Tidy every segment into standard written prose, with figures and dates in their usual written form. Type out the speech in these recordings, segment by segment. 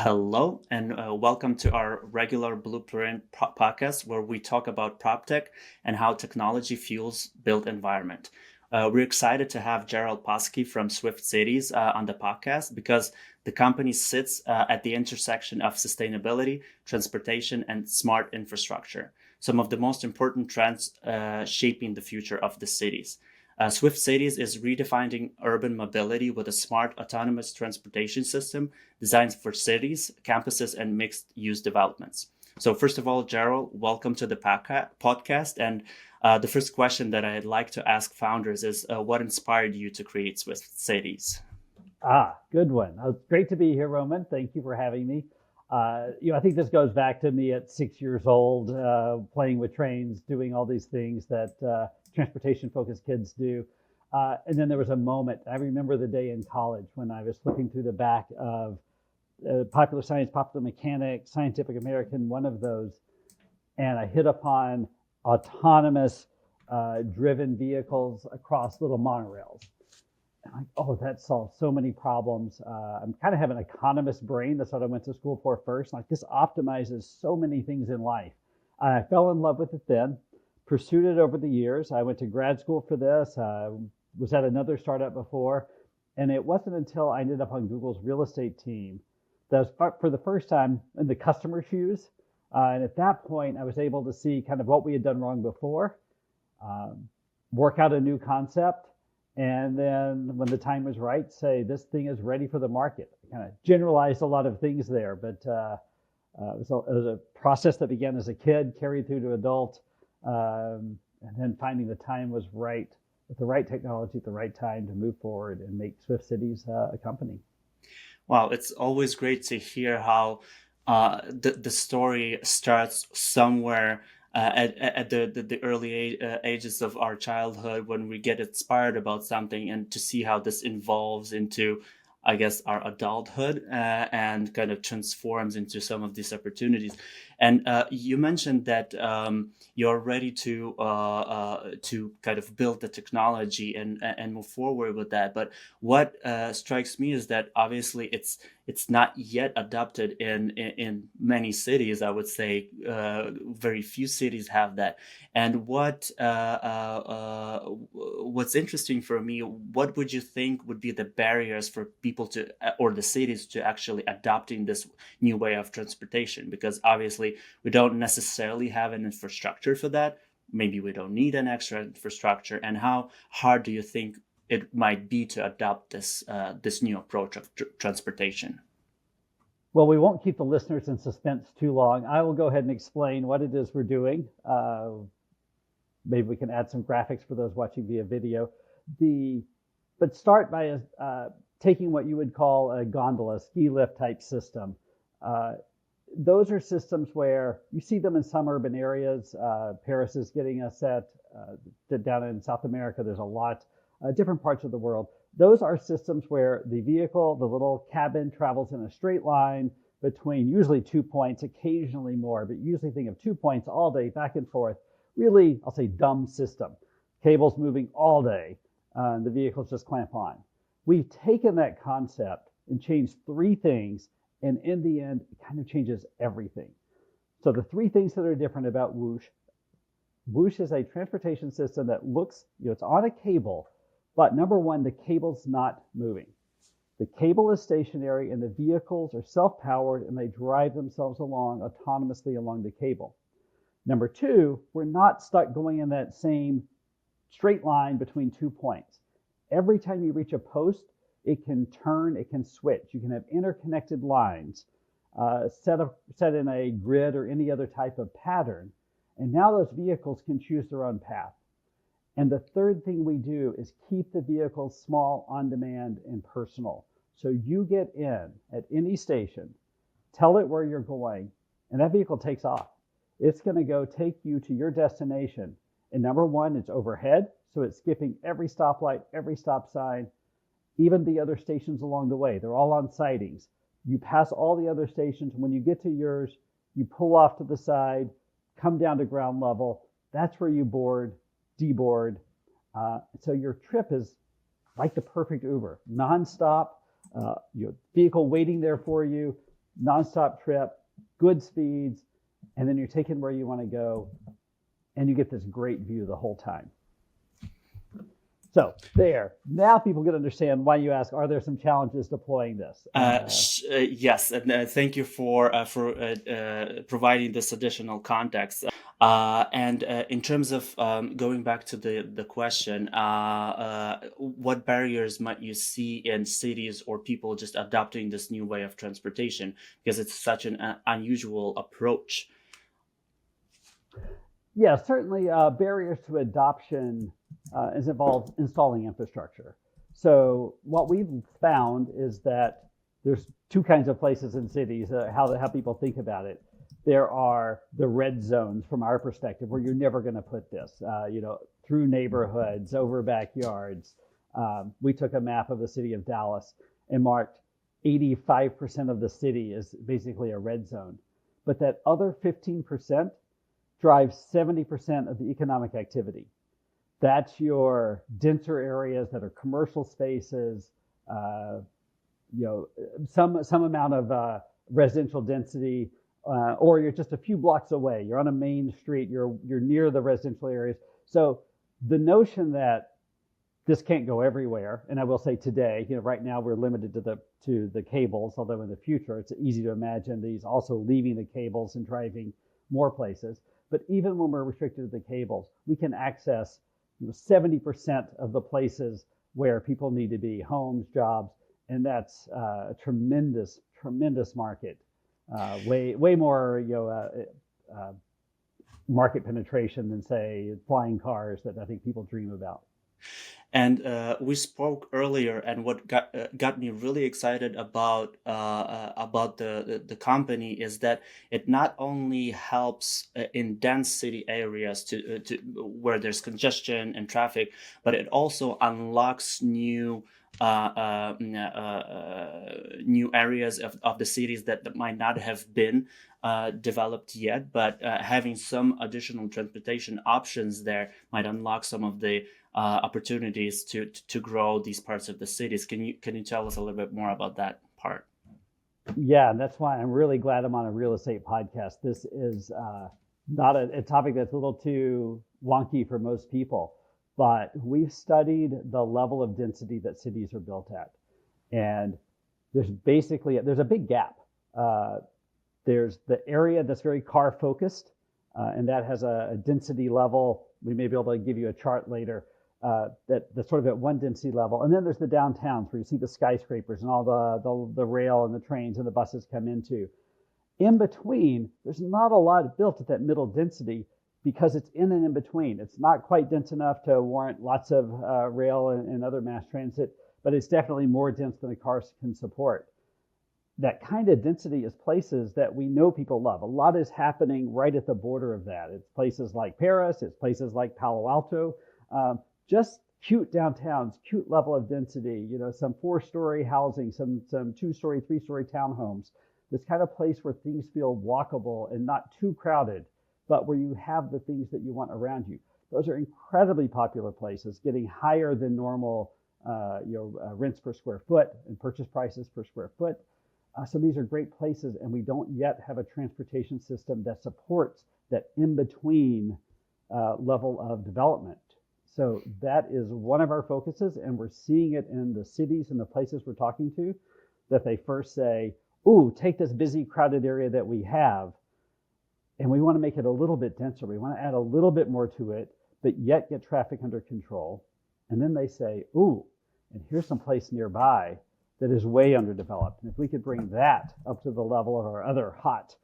Hello, and welcome to our regular Blueprint podcast where we talk about prop tech and how technology fuels built environment. We're excited to have Jeral Poskey from Swyft Cities on the podcast because the company sits at the intersection of sustainability, transportation, and smart infrastructure, some of the most important trends shaping the future of the cities. Swyft Cities is redefining urban mobility with a smart autonomous transportation system designed for cities, campuses, and mixed use developments. So, first of all, Gerald, welcome to the podcast. And the first question that I'd like to ask founders is what inspired you to create Swyft Cities? Good one. It's great to be here, Roman. Thank you for having me. I think this goes back to me at 6 years old, playing with trains, doing all these things that transportation-focused kids do. And then there was a moment, I remember the day in college when I was flipping through the back of Popular Science, Popular Mechanics, Scientific American, one of those, and I hit upon autonomous driven vehicles across little monorails. And like, oh, that solves so many problems. I'm kind of have an economist brain. That's what I went to school for first. Like, this optimizes so many things in life. I fell in love with it then, pursued it over the years. I went to grad school for this, was at another startup before. And it wasn't until I ended up on Google's real estate team that was for the first time in the customer shoes. And at that point, I was able to see kind of what we had done wrong before, work out a new concept, and then when the time was right, say, this thing is ready for the market. I kind of generalized a lot of things there, but it was a process that began as a kid, carried through to adult, and then finding the time was right, with the right technology at the right time to move forward and make Swyft Cities a company. Wow, it's always great to hear how the story starts somewhere at the early ages of our childhood when we get inspired about something, and to see how this evolves into, I guess, our adulthood and kind of transforms into some of these opportunities. And you mentioned that you're ready to kind of build the technology and move forward with that. But what strikes me is that obviously it's not yet adopted in many cities. I would say very few cities have that. And what's interesting for me, what would you think would be the barriers for people to or the cities to actually adopting this new way of transportation? Because obviously we don't necessarily have an infrastructure for that. Maybe we don't need an extra infrastructure. And how hard do you think it might be to adopt this new approach of transportation? Well, we won't keep the listeners in suspense too long. I will go ahead and explain what it is we're doing. Maybe we can add some graphics for those watching via video. But start by taking what you would call a gondola, ski lift type system. Those are systems where you see them in some urban areas. Paris is getting a set. Down in South America, there's a lot. Different parts of the world. Those are systems where the vehicle, the little cabin, travels in a straight line between usually 2 points, occasionally more, but usually think of 2 points all day, back and forth. Really, I'll say dumb system. Cables moving all day. The vehicles just clamp on. We've taken that concept and changed three things, and in the end, it kind of changes everything. So the three things that are different about Whoosh. Whoosh is a transportation system that looks, it's on a cable, but number one, the cable's not moving. The cable is stationary and the vehicles are self-powered and they drive themselves along autonomously along the cable. Number two, we're not stuck going in that same straight line between 2 points. Every time you reach a post, it can turn, it can switch. You can have interconnected lines set in a grid or any other type of pattern. And now those vehicles can choose their own path. And the third thing we do is keep the vehicles small, on demand, and personal. So you get in at any station, tell it where you're going, and that vehicle takes off. It's going to go take you to your destination. And number one, it's overhead, so it's skipping every stoplight, every stop sign, even the other stations along the way. They're all on sidings. You pass all the other stations. When you get to yours, you pull off to the side, come down to ground level. That's where you board, deboard. So your trip is like the perfect Uber, nonstop, your vehicle waiting there for you. nonstop trip, good speeds, and then you're taken where you want to go, and you get this great view the whole time. So there, now people can understand why you ask, are there some challenges deploying this? Yes, and thank you for providing this additional context. And in terms of going back to the question, what barriers might you see in cities or people just adopting this new way of transportation, because it's such an unusual approach? Yeah, certainly barriers to adoption is involved installing infrastructure. So what we've found is that there's two kinds of places in cities, how people think about it. There are the red zones from our perspective, where you're never going to put this, through neighborhoods, over backyards. We took a map of the city of Dallas and marked 85% of the city is basically a red zone. But that other 15% drives 70% of the economic activity. That's your denser areas that are commercial spaces, some amount of residential density, or you're just a few blocks away. You're on a main street. You're near the residential areas. So the notion that this can't go everywhere, and I will say today, right now we're limited to the cables. Although in the future it's easy to imagine these also leaving the cables and driving more places. But even when we're restricted to the cables, we can access 70% of the places where people need to be, homes, jobs, and that's a tremendous market. Way more market penetration than, say, flying cars that I think people dream about. And we spoke earlier, and what got me really excited about the company is that it not only helps in dense city areas to where there's congestion and traffic, but it also unlocks new areas of the cities that might not have been developed yet, but having some additional transportation options there might unlock some of the opportunities to grow these parts of the cities. Can you tell us a little bit more about that part? Yeah, and that's why I'm really glad I'm on a real estate podcast. This is not a topic that's a little too wonky for most people, but we've studied the level of density that cities are built at, and there's a big gap. There's the area that's very car focused, and that has a density level. We may be able to give you a chart later. That's sort of at one density level. And then there's the downtowns where you see the skyscrapers and all the rail and the trains and the buses come into. In between, there's not a lot built at that middle density because it's in between. It's not quite dense enough to warrant lots of rail and other mass transit, but it's definitely more dense than the cars can support. That kind of density is places that we know people love. A lot is happening right at the border of that. It's places like Paris, it's places like Palo Alto, just cute downtowns, cute level of density, some 4-story housing, some 2-story, 3-story townhomes. This kind of place where things feel walkable and not too crowded, but where you have the things that you want around you. Those are incredibly popular places, getting higher than normal rents per square foot and purchase prices per square foot. So these are great places, and we don't yet have a transportation system that supports that in-between level of development. So that is one of our focuses, and we're seeing it in the cities and the places we're talking to, that they first say, ooh, take this busy, crowded area that we have, and we want to make it a little bit denser. We want to add a little bit more to it, but yet get traffic under control. And then they say, ooh, and here's some place nearby that is way underdeveloped. And if we could bring that up to the level of our other hot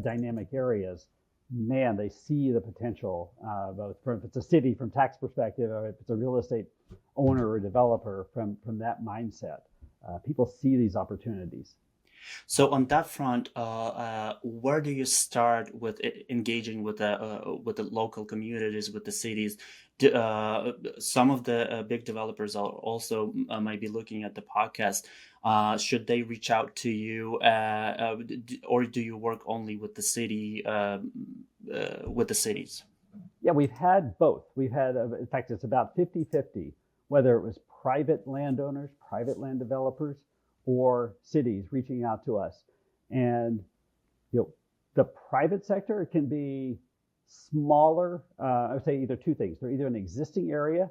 dynamic areas, man, they see the potential, both from if it's a city from tax perspective, or if it's a real estate owner or developer from that mindset. People see these opportunities. So on that front, where do you start with engaging with the local communities, with the cities? Some of the big developers are also might be looking at the podcast. Should they reach out to you, or do you work only with the city, with the cities? Yeah, we've had both. We've had, in fact, it's about 50-50, whether it was private landowners, private land developers, or cities reaching out to us. And the private sector can be smaller. I would say either two things. They're either an existing area.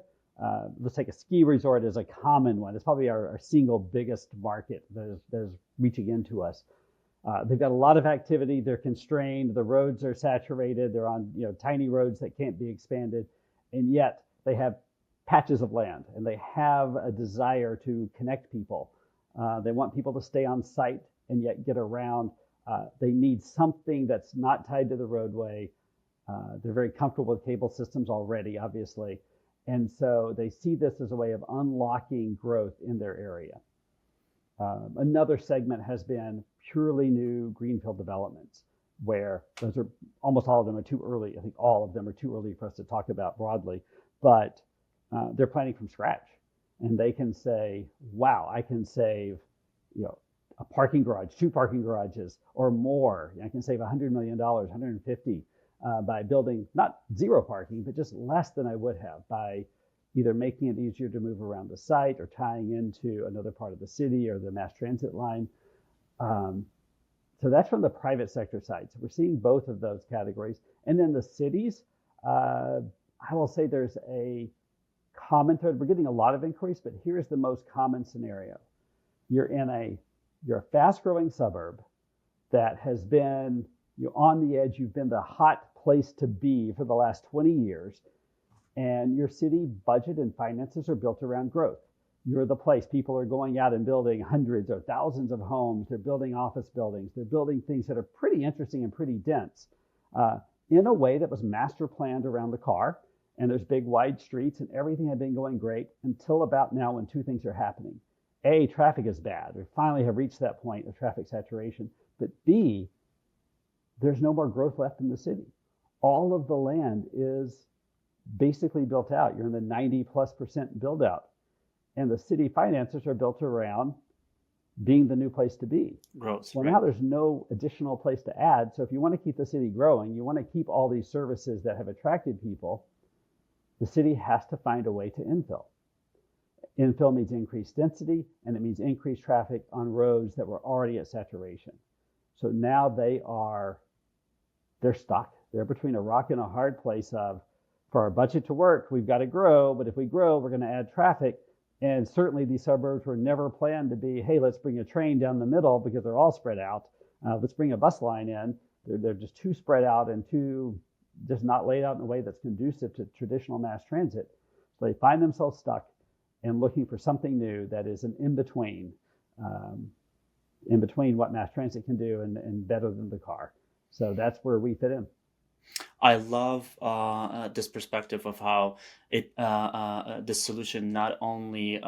Let's take a ski resort as a common one. It's probably our single biggest market that is reaching into us. They've got a lot of activity. They're constrained. The roads are saturated. They're on tiny roads that can't be expanded, and yet they have patches of land, and they have a desire to connect people. They want people to stay on site and yet get around. They need something that's not tied to the roadway. They're very comfortable with cable systems already, obviously. And so they see this as a way of unlocking growth in their area. Another segment has been purely new greenfield developments, where those are almost all of them are too early. I think all of them are too early for us to talk about broadly, but they're planning from scratch. And they can say, wow, I can save, a parking garage, 2 parking garages or more. I can save $100 million, 150 by building not zero parking, but just less than I would have by either making it easier to move around the site or tying into another part of the city or the mass transit line. So that's from the private sector side. So we're seeing both of those categories. And then the cities, I will say there's a common thread. We're getting a lot of inquiries, but here's the most common scenario. You're a fast-growing suburb that has been on the edge. You've been the hot place to be for the last 20 years, and your city budget and finances are built around growth. You're the place. People are going out and building hundreds or thousands of homes. They're building office buildings. They're building things that are pretty interesting and pretty dense in a way that was master planned around the car. And there's big wide streets, and everything had been going great until about now, when two things are happening. A, traffic is bad. We finally have reached that point of traffic saturation. But B, there's no more growth left in the city. All of the land is basically built out. You're in the 90+% build out. And the city finances are built around being the new place to be. Growth. Well, right. Now there's no additional place to add. So if you want to keep the city growing, you want to keep all these services that have attracted people, the city has to find a way to infill. Infill means increased density, and it means increased traffic on roads that were already at saturation. So now they're stuck. They're between a rock and a hard place of, for our budget to work, we've got to grow, but if we grow, we're going to add traffic. And certainly these suburbs were never planned to be, hey, let's bring a train down the middle because they're all spread out. Let's bring a bus line in. They're just too spread out and too just not laid out in a way that's conducive to traditional mass transit. So they find themselves stuck and looking for something new that is an in-between what mass transit can do and better than the car. So that's where we fit in. I love this perspective of how the solution not only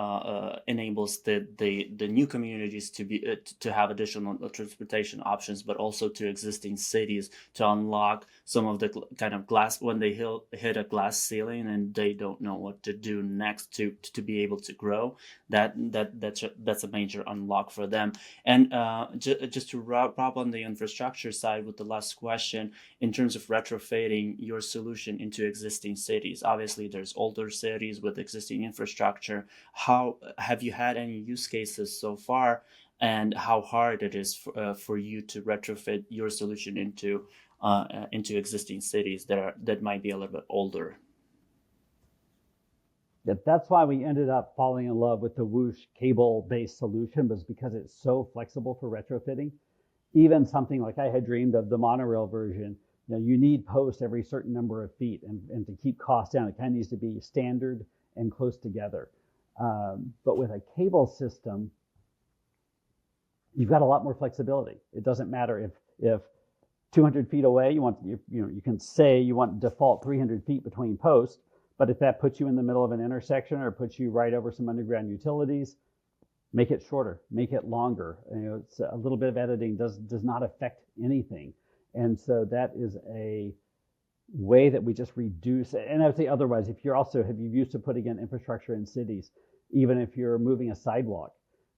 enables the new communities to have additional transportation options, but also to existing cities to unlock some of the kind of glass when they hit a glass ceiling and they don't know what to do next to be able to grow. That's a major unlock for them. And just to wrap up on the infrastructure side with the last question, in terms of retrofitting your solution into existing cities. Obviously, there's older cities with existing infrastructure. How have you had any use cases so far, and how hard it is for you to retrofit your solution into existing cities that might be a little bit older? That's why we ended up falling in love with the Whoosh cable-based solution, was because it's so flexible for retrofitting. Even something like I had dreamed of the monorail version, you need posts every certain number of feet, and to keep costs down, it kind of needs to be standard and close together. But with a cable system, you've got a lot more flexibility. It doesn't matter if 200 feet away, you can say you want default 300 feet between posts, but if that puts you in the middle of an intersection or puts you right over some underground utilities, make it shorter, make it longer. It's a little bit of editing does not affect anything. And so that is a way that we just reduce. And I would say otherwise, if you're used to putting in infrastructure in cities, even if you're moving a sidewalk,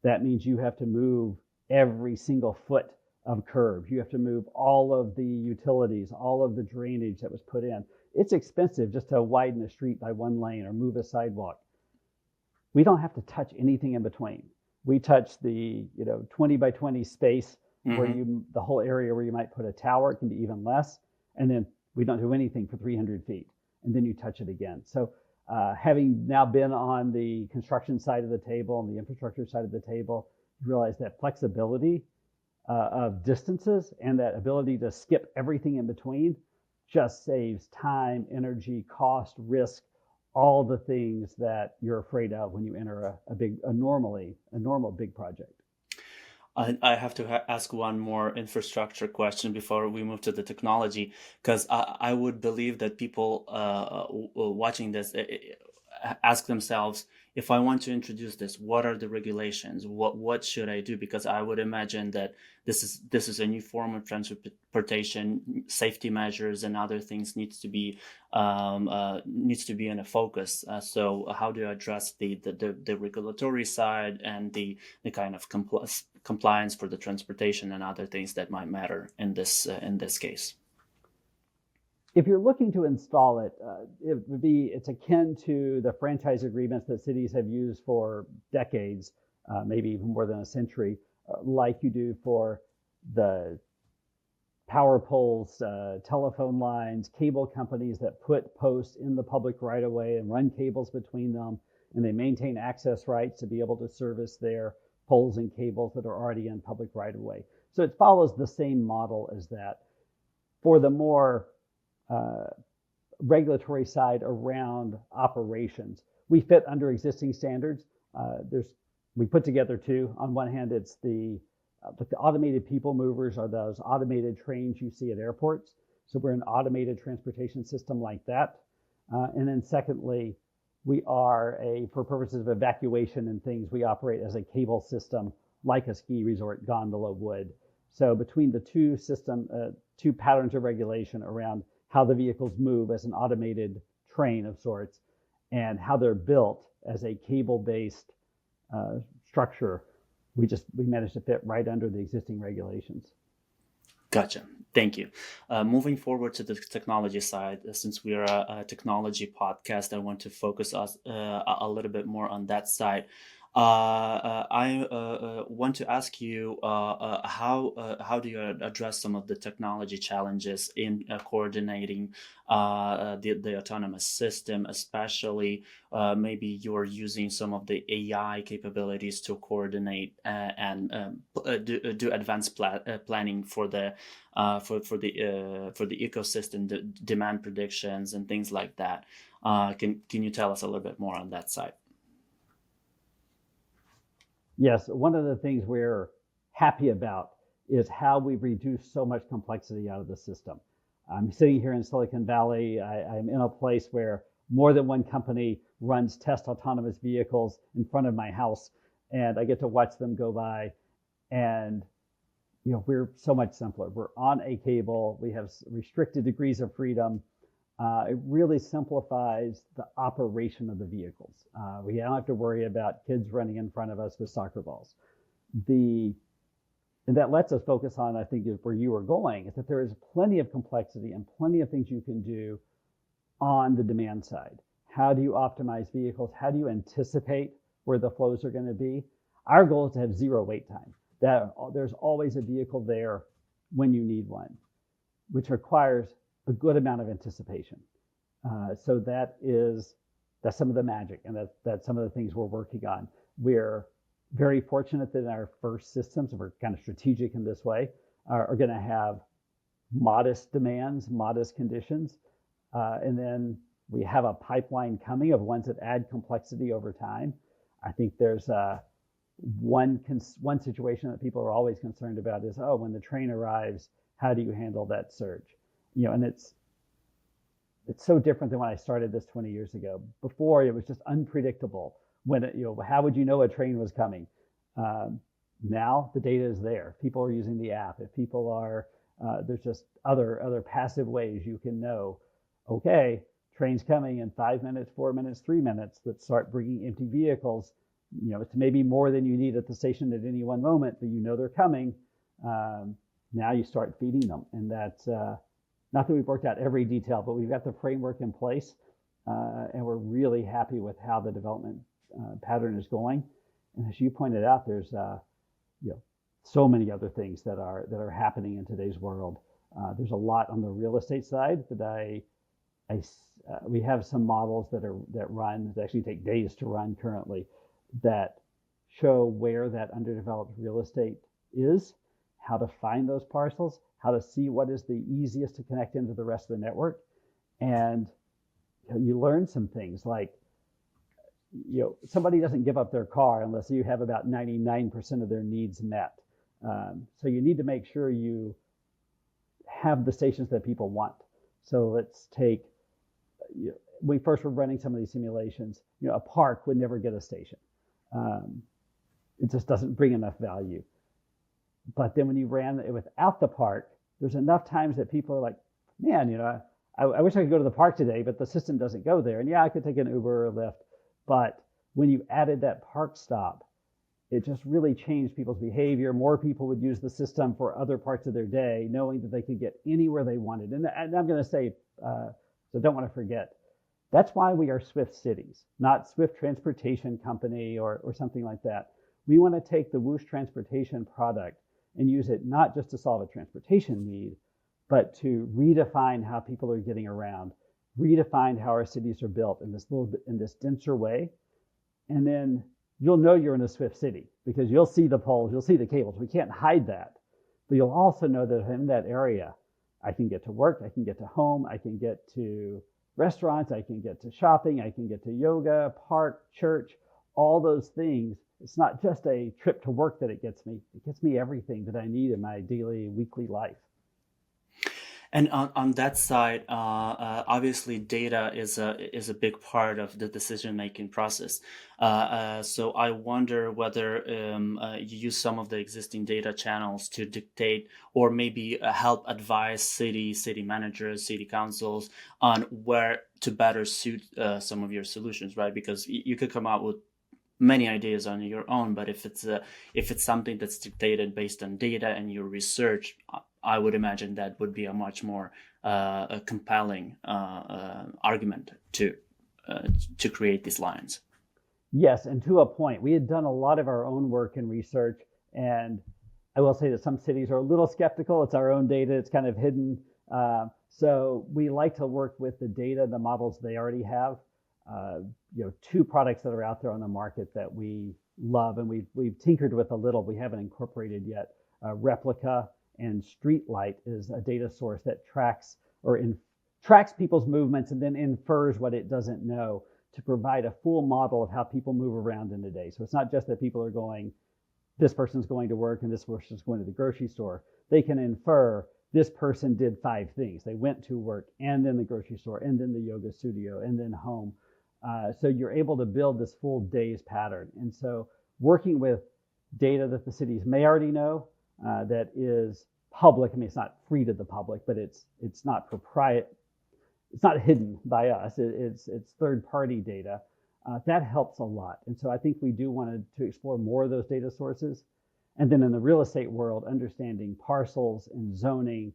that means you have to move every single foot of curb. You have to move all of the utilities, all of the drainage that was put in. It's expensive just to widen a street by 1 lane or move a sidewalk. We don't have to touch anything in between. We touch the 20 by 20 space where Hmm. the whole area where you might put a tower, it can be even less. And then we don't do anything for 300 feet. And then you touch it again. So having now been on the construction side of the table and the infrastructure side of the table, you realize that flexibility of distances and that ability to skip everything in between just saves time, energy, cost, risk, all the things that you're afraid of when you enter a normal big project. I have to ask one more infrastructure question before we move to the technology, because I would believe that people watching this ask themselves, if I want to introduce this, what are the regulations? What should I do? Because I would imagine that this is a new form of transportation. Safety measures and other things needs to be in a focus. So how do you address the regulatory side and the kind of compliance for the transportation and other things that might matter in this case? If you're looking to install it, it's akin to the franchise agreements that cities have used for decades, maybe even more than a century, like you do for the power poles, telephone lines, cable companies that put posts in the public right of way and run cables between them, and they maintain access rights to be able to service their poles and cables that are already in public right of way. So it follows the same model as that. For the more regulatory side around operations, we fit under existing standards. We put together two. On one hand, it's the automated people movers are those automated trains you see at airports. So we're an automated transportation system like that. And then secondly, we are for purposes of evacuation and things, we operate as a cable system like a ski resort gondola would. So between the two patterns of regulation around how the vehicles move as an automated train of sorts and how they're built as a cable-based structure, we managed to fit right under the existing regulations. Gotcha. Thank you. Moving forward to the technology side, since we are a technology podcast, I want to focus us a little bit more on that side. I want to ask you how do you address some of the technology challenges in coordinating the autonomous system, especially maybe you're using some of the AI capabilities to coordinate and do advanced planning for the ecosystem, the demand predictions and things like that. Can you tell us a little bit more on that side? Yes, one of the things we're happy about is how we've reduced so much complexity out of the system. I'm sitting here in Silicon Valley. I'm in a place where more than one company runs test autonomous vehicles in front of my house, and I get to watch them go by. And we're so much simpler. We're on a cable. We have restricted degrees of freedom. It really simplifies the operation of the vehicles. We don't have to worry about kids running in front of us with soccer balls. And that lets us focus on, I think, where you were going, is that there is plenty of complexity and plenty of things you can do on the demand side. How do you optimize vehicles? How do you anticipate where the flows are going to be? Our goal is to have zero wait time. That there's always a vehicle there when you need one, which requires a good amount of anticipation. So that's some of the magic, and that's some of the things we're working on. We're very fortunate that in our first systems, we're kind of strategic in this way, are going to have modest demands, modest conditions, and then we have a pipeline coming of ones that add complexity over time. I think there's one situation that people are always concerned about is, when the train arrives, how do you handle that surge? And it's so different than when I started this 20 years ago. Before, it was just unpredictable. How would you know a train was coming? Now the data is there. People are using the app. If people are, there's just other passive ways you can know, okay, train's coming in 5 minutes, 4 minutes, 3 minutes. Let's start bringing empty vehicles. It's maybe more than you need at the station at any one moment, but they're coming. Now you start feeding them, and that's not that we've worked out every detail, but we've got the framework in place, and we're really happy with how the development pattern is going. And as you pointed out, there's so many other things that are happening in today's world. There's a lot on the real estate side that we have some models that actually take days to run currently, that show where that underdeveloped real estate is, how to find those parcels, how to see what is the easiest to connect into the rest of the network. And you learn some things like, somebody doesn't give up their car unless you have about 99% of their needs met. So you need to make sure you have the stations that people want. So let's take, we first were running some of these simulations. A park would never get a station. It just doesn't bring enough value. But then when you ran it without the park, there's enough times that people are like, man, I wish I could go to the park today, but the system doesn't go there. And yeah, I could take an Uber or a Lyft. But when you added that park stop, it just really changed people's behavior. More people would use the system for other parts of their day, knowing that they could get anywhere they wanted. And I'm going to say, so don't want to forget, that's why we are Swyft Cities, not Swyft Transportation Company or something like that. We want to take the Whoosh transportation product and use it not just to solve a transportation need, but to redefine how people are getting around, redefine how our cities are built in this denser way. And then you'll know you're in a Swyft city because you'll see the poles, you'll see the cables. We can't hide that. But you'll also know that in that area, I can get to work, I can get to home, I can get to restaurants, I can get to shopping, I can get to yoga, park, church, all those things. It's not just a trip to work that it gets me everything that I need in my daily, weekly life. And on that side, obviously, data is a big part of the decision-making process. So I wonder whether you use some of the existing data channels to dictate or maybe help advise city managers, city councils on where to better suit some of your solutions, right? Because you could come out with many ideas on your own, but if it's something that's dictated based on data and your research, I would imagine that would be a much more a compelling argument to create these lines. Yes, and to a point, we had done a lot of our own work and research, and I will say that some cities are a little skeptical. It's our own data; it's kind of hidden. So we like to work with the data, the models they already have. Two products that are out there on the market that we love and we've tinkered with a little. We haven't incorporated yet. Replica and Streetlight is a data source that tracks people's movements and then infers what it doesn't know to provide a full model of how people move around in a day. So it's not just that people are going, this person's going to work and this person's going to the grocery store. They can infer this person did 5 things. They went to work and then the grocery store and then the yoga studio and then home. So you're able to build this full day's pattern. And so working with data that the cities may already know, that is public. I mean, it's not free to the public, but it's not proprietary. It's not hidden by us. It's third-party data. That helps a lot. And so I think we do want to explore more of those data sources. And then in the real estate world, understanding parcels and zoning,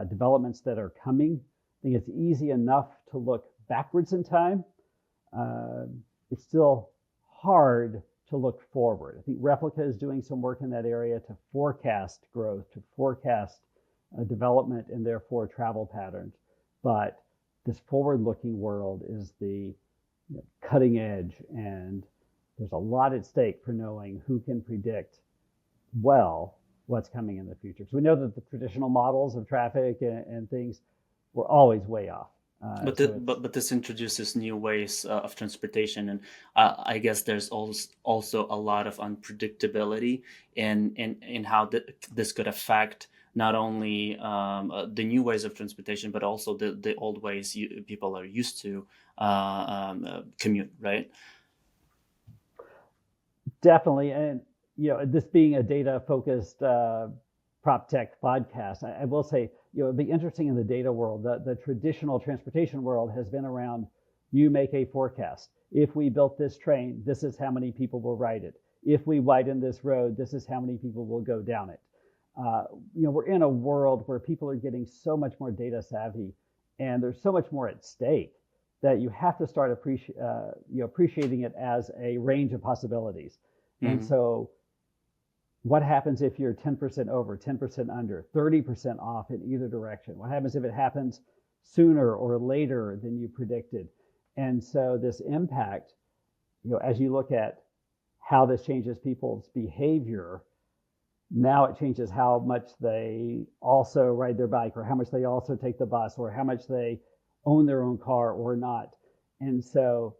developments that are coming. I think it's easy enough to look backwards in time. It's still hard to look forward. I think Replica is doing some work in that area to forecast growth, to forecast development and therefore travel patterns. But this forward-looking world is the cutting edge, and there's a lot at stake for knowing who can predict well what's coming in the future. So we know that the traditional models of traffic and things were always way off. But this introduces new ways of transportation, and I guess there's also a lot of unpredictability in how this could affect not only the new ways of transportation, but also the old ways people are used to commute, right? Definitely, and this being a data-focused prop tech podcast, I will say, it'd be interesting in the data world. The traditional transportation world has been around, you make a forecast. If we built this train, this is how many people will ride it. If we widen this road, this is how many people will go down it. We're in a world where people are getting so much more data savvy, and there's so much more at stake that you have to start appreciating it as a range of possibilities. Mm-hmm. And so What happens if you're 10% over, 10% under, 30% off in either direction? What happens if it happens sooner or later than you predicted? And so this impact, as you look at how this changes people's behavior, now it changes how much they also ride their bike, or how much they also take the bus, or how much they own their own car or not. And so,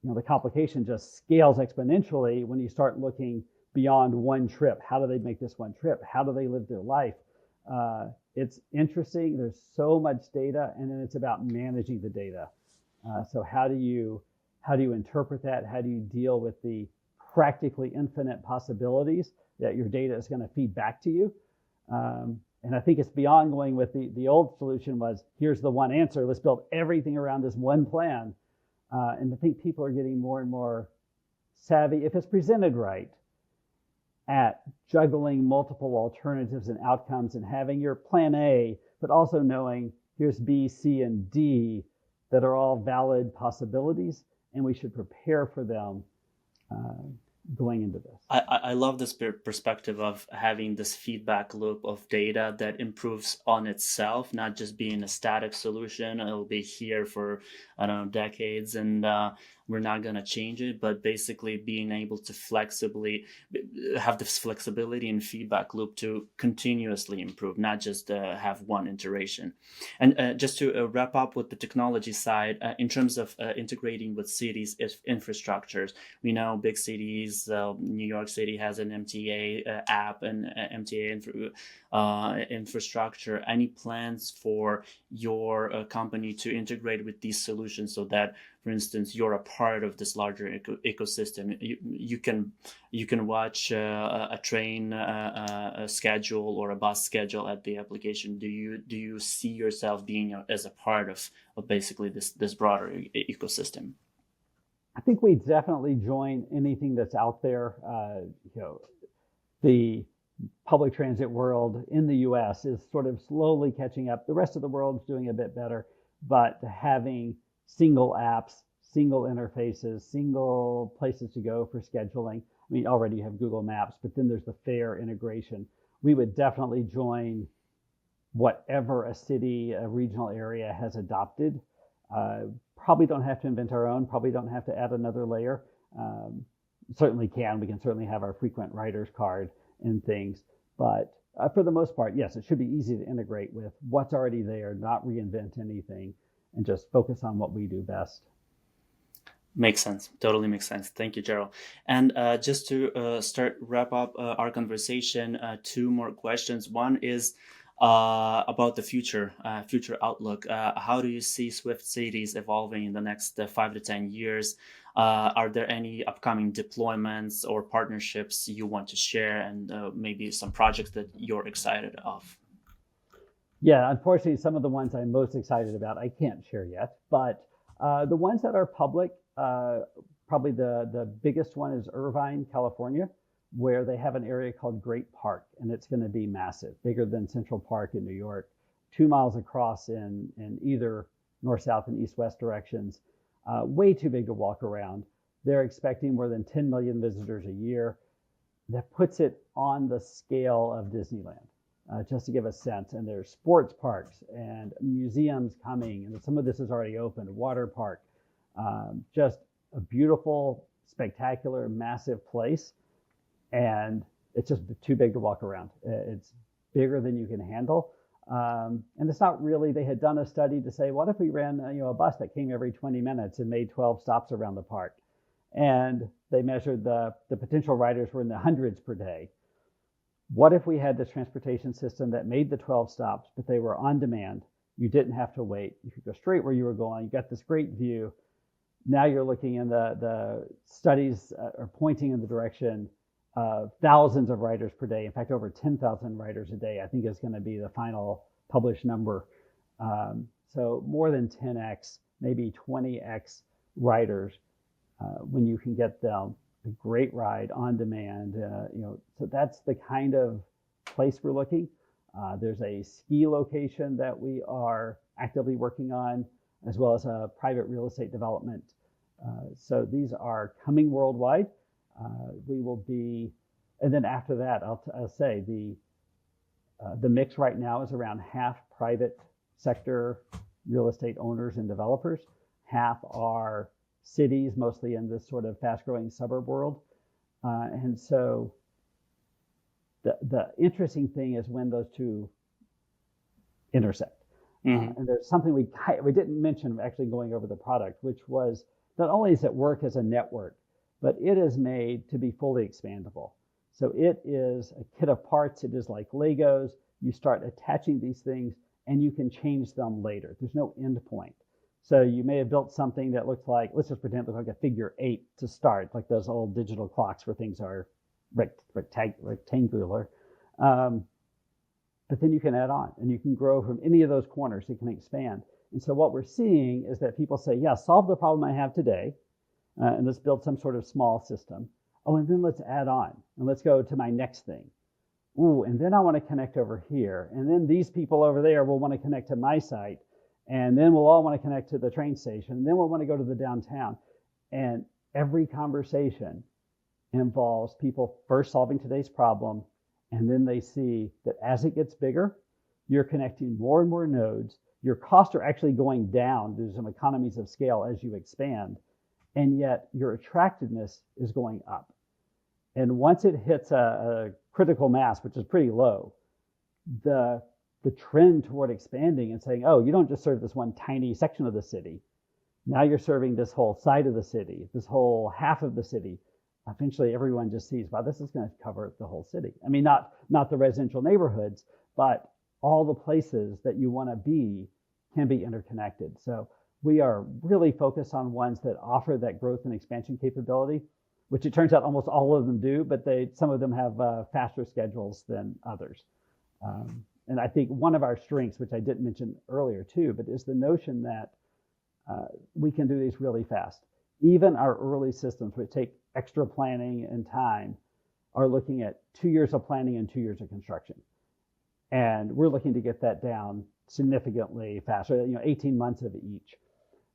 the complication just scales exponentially when you start looking beyond one trip. How do they make this one trip? How do they live their life? It's interesting. There's so much data, and then it's about managing the data. So how do you interpret that? How do you deal with the practically infinite possibilities that your data is going to feed back to you? And I think it's beyond going with the old solution was, here's the one answer, let's build everything around this one plan. And I think people are getting more and more savvy, if it's presented right, at juggling multiple alternatives and outcomes and having your plan A, but also knowing here's B, C, and D that are all valid possibilities, and we should prepare for them going into this. I love this perspective of having this feedback loop of data that improves on itself, not just being a static solution. It'll be here for, I don't know, decades, and we're not going to change it, but basically being able to flexibly have this flexibility and feedback loop to continuously improve, not just have one iteration. And just to wrap up with the technology side, in terms of integrating with cities' infrastructures, we know big cities, New York City has an MTA app and MTA infrastructure. Any plans for your company to integrate with these solutions so that, for instance, you're a part of this larger ecosystem? You can watch a train schedule or a bus schedule at the application. Do you see yourself being as a part of basically this broader ecosystem? I think we definitely join anything that's out there. The public transit world in the US is sort of slowly catching up. The rest of the world's doing a bit better, but having single apps, single interfaces, single places to go for scheduling. I mean, already you have Google Maps, but then there's the fare integration. We would definitely join whatever a city, a regional area has adopted. Probably don't have to invent our own, probably don't have to add another layer. We can certainly have our frequent riders card and things, but for the most part, yes, it should be easy to integrate with what's already there, not reinvent anything, and just focus on what we do best. Makes sense. Totally makes sense. Thank you, Jeral. And just to wrap up our conversation, two more questions. One is about the future outlook. How do you see Swyft Cities evolving in the next 5 to 10 years? Are there any upcoming deployments or partnerships you want to share, and maybe some projects that you're excited of? Yeah, unfortunately, some of the ones I'm most excited about, I can't share yet, but the ones that are public, probably the biggest one is Irvine, California, where they have an area called Great Park, and it's going to be massive, bigger than Central Park in New York, 2 miles across in either north, south, and east, west directions. Way too big to walk around. They're expecting more than 10 million visitors a year. That puts it on the scale of Disneyland, just to give a sense. And there's sports parks and museums coming, and some of this is already open, a water park. Just a beautiful, spectacular, massive place. And it's just too big to walk around. It's bigger than you can handle. And it's not really, they had done a study to say, what if we ran a bus that came every 20 minutes and made 12 stops around the park? And they measured the potential riders were in the hundreds per day. What if we had this transportation system that made the 12 stops, but they were on demand? You didn't have to wait. You could go straight where you were going. You got this great view. Now you're looking in the studies are pointing in the direction of thousands of riders per day. In fact, over 10,000 riders a day, I think is going to be the final published number. So more than 10x, maybe 20x riders when you can get them a great ride on demand. So that's the kind of place we're looking. There's a ski location that we are actively working on, as well as a private real estate development. So these are coming worldwide. We will be And then after that, I'll say the mix right now is around half private sector real estate owners and developers, half are cities, mostly in this sort of fast-growing suburb world. And so the interesting thing is when those two intersect. And there's something we didn't mention actually going over the product, which was not only does it work as a network, but it is made to be fully expandable. So it is a kit of parts. It is like Legos. You start attaching these things and you can change them later. There's no end point. So you may have built something that looks like, let's just pretend it looks like a figure 8 to start, like those old digital clocks where things are rectangular. But then you can add on and you can grow from any of those corners. You can expand. And so what we're seeing is that people say, yeah, solve the problem I have today, and let's build some sort of small system. Oh, and then let's add on and let's go to my next thing. Ooh, and then I want to connect over here. And then these people over there will want to connect to my site. And then we'll all want to connect to the train station. And then we'll want to go to the downtown. And every conversation involves people first solving today's problem. And then they see that as it gets bigger, you're connecting more and more nodes. Your costs are actually going down. There's some economies of scale as you expand. And yet your attractiveness is going up. And once it hits a critical mass, which is pretty low, the trend toward expanding and saying, oh, you don't just serve this one tiny section of the city. Now you're serving this whole side of the city, this whole half of the city. Eventually everyone just sees, wow, this is going to cover the whole city. I mean, not the residential neighborhoods, but all the places that you want to be can be interconnected. So we are really focused on ones that offer that growth and expansion capability, which it turns out almost all of them do, but some of them have faster schedules than others. And I think one of our strengths, which I didn't mention earlier too, but is the notion that we can do these really fast. Even our early systems, which take extra planning and time, are looking at 2 years of planning and 2 years of construction. And we're looking to get that down significantly faster, 18 months of each.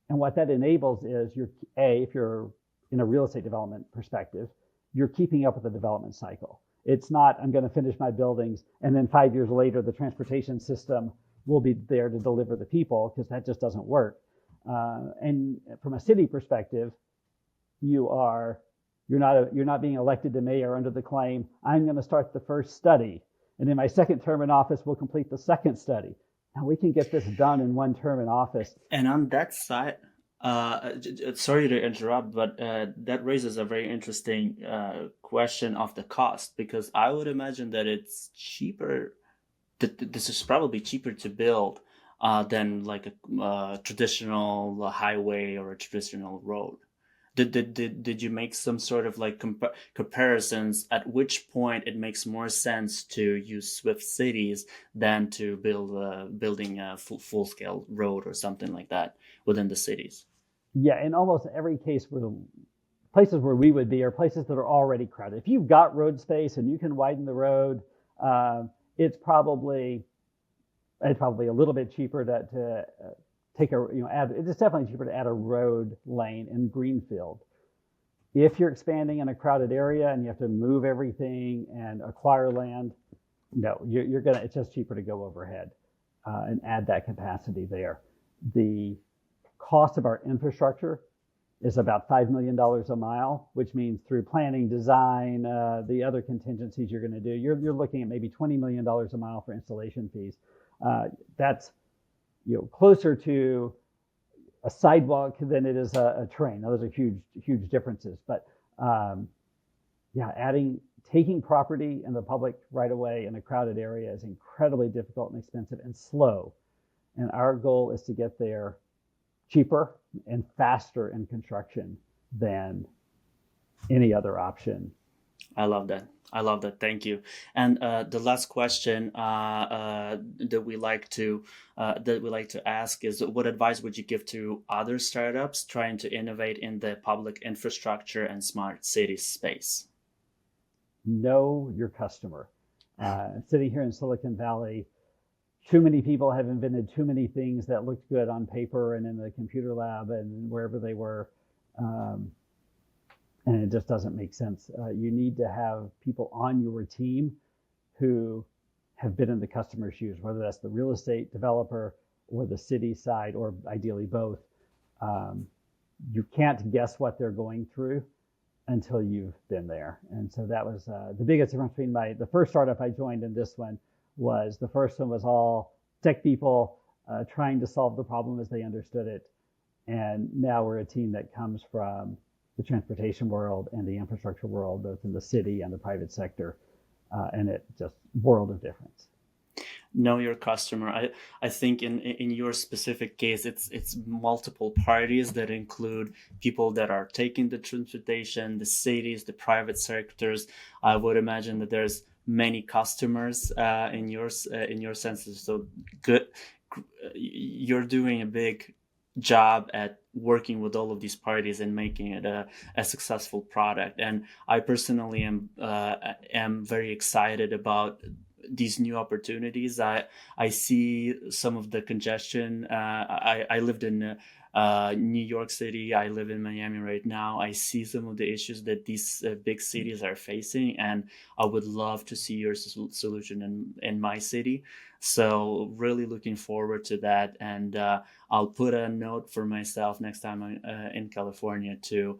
And what that enables is if you're in a real estate development perspective, you're keeping up with the development cycle. It's not, I'm going to finish my buildings and then 5 years later, the transportation system will be there to deliver the people, because that just doesn't work. And from a city perspective, you're not being elected to mayor under the claim, I'm going to start the first study, and in my second term in office, we'll complete the second study. Now we can get this done in one term in office. And on that side, sorry to interrupt, but that raises a very interesting question of the cost, because I would imagine that it's cheaper. This is probably cheaper to build than like a traditional highway or a traditional road. Did you make some sort of like comparisons at which point it makes more sense to use Swyft Cities than to building a full scale road or something like that within the cities? Yeah, in almost every case, places where we would be are places that are already crowded. If you've got road space and you can widen the road, it's probably a little bit cheaper to it's definitely cheaper to add a road lane in greenfield. If you're expanding in a crowded area and you have to move everything and acquire land, no, it's just cheaper to go overhead and add that capacity there. The cost of our infrastructure is about $5 million a mile, which means through planning, design, the other contingencies you're going to do, you're looking at maybe $20 million a mile for installation fees. That's closer to a sidewalk than it is a train. Now, those are huge differences. But taking property in the public right away in a crowded area is incredibly difficult and expensive and slow. And our goal is to get there cheaper and faster in construction than any other option. I love that. Thank you. And the last question that we like to ask is, what advice would you give to other startups trying to innovate in the public infrastructure and smart city space? Know your customer. Sitting here in Silicon Valley, too many people have invented too many things that looked good on paper and in the computer lab and wherever they were. and it just doesn't make sense. You need to have people on your team who have been in the customer's shoes, whether that's the real estate developer or the city side, or ideally both. You can't guess what they're going through until you've been there. And so that was the biggest difference between the first startup I joined and this one. Was the first one was all tech people trying to solve the problem as they understood it. And now we're a team that comes from the transportation world and the infrastructure world, both in the city and the private sector. And it just world of difference. Know your customer. I think in your specific case, it's multiple parties that include people that are taking the transportation, the cities, the private sectors. I would imagine that there's many customers in your senses. So good, you're doing a big job at working with all of these parties and making it a successful product. And I personally am very excited about these new opportunities. I see some of the congestion. I lived in New York City. I live in Miami right now. I see some of the issues that these big cities are facing, and I would love to see your solution in my city. So really looking forward to that, and I'll put a note for myself next time I'm in California to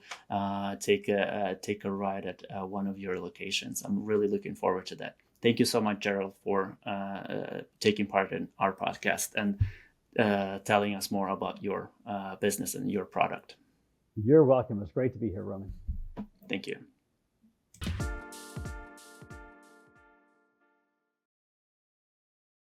take a ride at one of your locations. I'm really looking forward to that. Thank you so much, Jeral, for taking part in our podcast and telling us more about your business and your product. You're welcome. It's great to be here, Roman. Thank you.